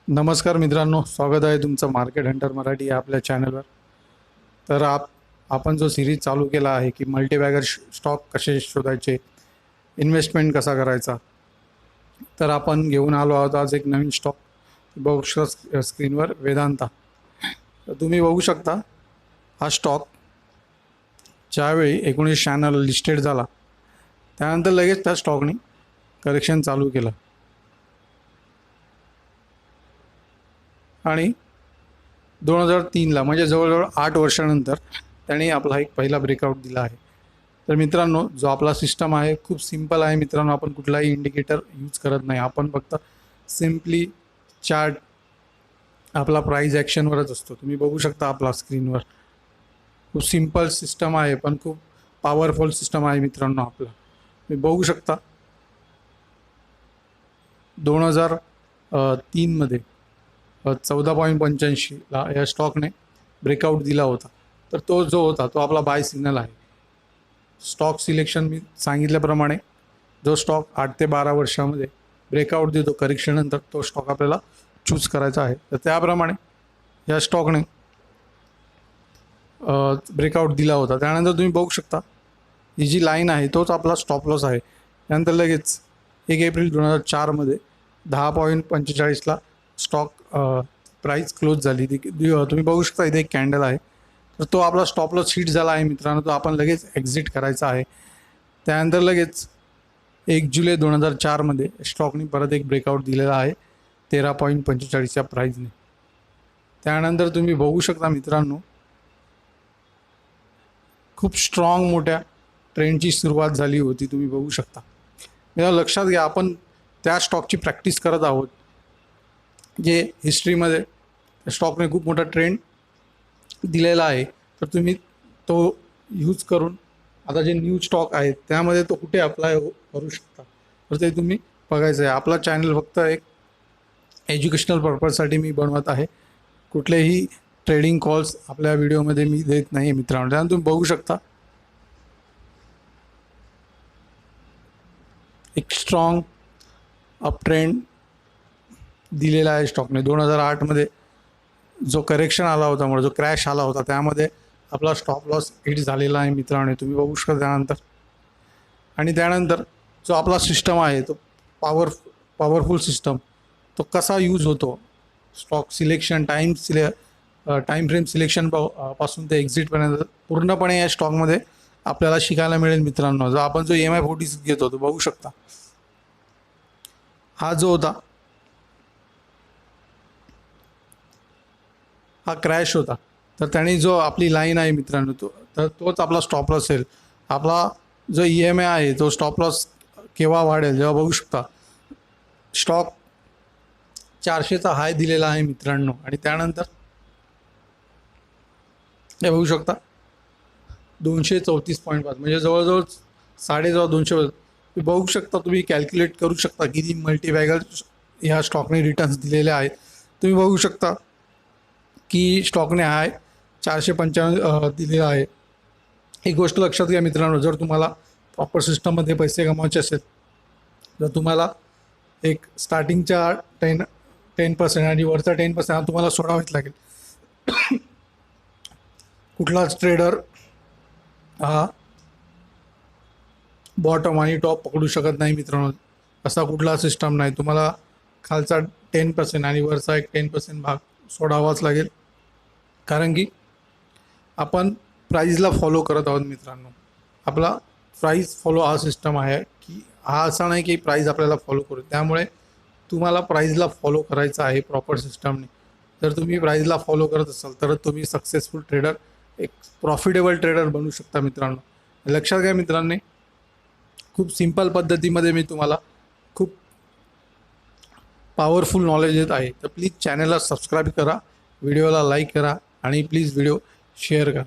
नमस्कार मित्रांनो, स्वागत आहे तुमचं मार्केट हंटर मराठी या आपल्या चॅनलवर. तर आपण जो सिरीज चालू केला आहे की मल्टीबॅगर स्टॉक कसे शोधायचे, इन्व्हेस्टमेंट कसा करायचा, तर आपण घेऊन आलो आहोत आज एक नवीन स्टॉक. बघू शकता स्क्रीनवर वेदांता. तर तुम्ही बघू शकता हा स्टॉक ज्यावेळी 1996ला लिस्टेड झाला त्यानंतर लगेच त्या स्टॉकने करेक्शन चालू केलं आणि 2003ला म्हणजे जवळजवळ 8 वर्षानंतर त्याने आपला एक पहिला ब्रेकआउट दिला आहे. तर मित्रांनो, जो आपला सिस्टम आहे खूप सिंपल आहे मित्रांनो. आपण कुठलाही इंडिकेटर यूज करत नाही. आपण फक्त सिम्पली चार्ट आपला प्राइस ॲक्शनवरच असतो. तुम्ही बघू शकता आपला स्क्रीनवर. खूप सिंपल सिस्टम आहे पण खूप पॉवरफुल सिस्टम आहे मित्रांनो आपला. तुम्ही बघू शकता 2003मध्ये 14.85ला या स्टॉकने ब्रेकआउट दिला होता. तर तो जो होता तो आपला बाय सिग्नल आहे. स्टॉक सिलेक्शन मी सांगितल्याप्रमाणे जो स्टॉक 8 ते 12 वर्षामध्ये ब्रेकआउट देतो करेक्शननंतर, तो स्टॉक आपल्याला चूज करायचा आहे. तर त्याप्रमाणे या स्टॉकने ब्रेकआउट दिला होता. त्यानंतर तुम्ही बघू शकता ही जी लाईन आहे तोच आपला स्टॉप लॉस आहे. त्यानंतर लगेच 1 एप्रिल 2004मध्ये 10.45ला स्टॉक प्राईस क्लोज झाली. तुम्ही बघू शकता इथे एक कॅन्डल आहे. तर तो आपला स्टॉप लॉस हिट झाला आहे मित्रांनो. तो आपण लगेच एक्झिट करायचा आहे. त्यानंतर लगेच 1 जुलै 2004मध्ये स्टॉकने परत एक ब्रेकआउट दिलेला आहे 13.45च्या प्राईजने. त्यानंतर तुम्ही बघू शकता मित्रांनो खूप स्ट्रॉंग मोठ्या ट्रेंडची सुरुवात झाली होती. तुम्ही बघू शकता. मला लक्षात घ्या, आपण त्या स्टॉकची प्रॅक्टिस करत आहोत जे हिस्ट्रीमध्ये स्टॉकने खूप मोठा ट्रेंड दिलेला आहे. तर तुम्ही तो यूज करून आता जे न्यू स्टॉक आहेत त्यामध्ये तो कुठे अप्लाय करू शकता, तर ते तुम्ही बघायचं आहे. आपला चॅनल फक्त एक एज्युकेशनल पर्पजसाठी मी बनवत आहे. कुठलेही ट्रेडिंग कॉल्स आपल्या व्हिडिओमध्ये मी देत नाही मित्रांनो. त्यानंतर तुम्ही बघू शकता एक स्ट्रॉंग अप ट्रेंड दिलेला आहे स्टॉकने. 2008मध्ये जो करेक्शन आला होता, म्हणजे जो क्रॅश आला होता, त्यामध्ये आपला स्टॉप लॉस हिट झालेला आहे मित्रांनो. तुम्ही बघू शकता त्यानंतर. आणि त्यानंतर जो आपला सिस्टम आहे तो पॉवरफुल सिस्टम तो कसा यूज होतो, stock selection time frame selection पासून ते एक्झिटपर्यंत पूर्णपणे या स्टॉकमध्ये आपल्याला शिकायला मिळेल मित्रांनो. जो आपण जो MI46 घेतो तो बघू शकता. हा जो होता हा क्रॅश होता. तर त्याने जो आपली लाईन आहे मित्रांनो तोच आपला स्टॉप लॉस असेल. आपला जो EMI आहे तो स्टॉप लॉस केव्हा वाढेल, जेव्हा बघू शकता स्टॉक 400चा हाय दिलेला आहे मित्रांनो. आणि त्यानंतर हे बघू शकता 234.5 म्हणजे जवळजवळ 250. तुम्ही बघू शकता, तुम्ही कॅल्क्युलेट करू शकता किती मल्टीबॅगर ह्या स्टॉकने रिटर्न्स दिलेले आहेत. तुम्ही बघू शकता की स्टॉकने हाय 495 दिलेला आहे. एक गोष्ट लक्षात घ्या मित्रांनो, जर तुम्हाला प्रॉपर सिस्टममध्ये पैसे कमवायचे असेल तर तुम्हाला एक स्टार्टिंगच्या 10% आणि वरचा 10% हा तुम्हाला सोडावाच लागेल. कुठलाच ट्रेडर हा बॉटम आणि टॉप पकडू शकत नाही मित्रांनो. असा कुठला सिस्टम नाही. तुम्हाला खालचा 10% आणि वरचा एक 10% भाग सोडावाच लागेल. कारण की आपण प्राईजला फॉलो करत आहोत मित्रांनो. आपला प्राईज फॉलो हा सिस्टम आहे की हा असा नाही की प्राईज आपल्याला फॉलो करू. त्यामुळे तुम्हाला प्राईजला फॉलो करायचा आहे प्रॉपर सिस्टमने. जर तुम्ही प्राईजला फॉलो करत असाल तर तुम्ही सक्सेसफुल ट्रेडर, एक प्रॉफिटेबल ट्रेडर बनू शकता मित्रांनो. लक्षात घ्या मित्रांनो, खूप सिंपल पद्धतीमध्ये मी तुम्हाला खूप पॉवरफुल नॉलेज देत आहे. तर प्लीज चॅनलला सबस्क्राईब करा, व्हिडिओला लाईक करा आणि प्लीज व्हिडिओ शेअर करा.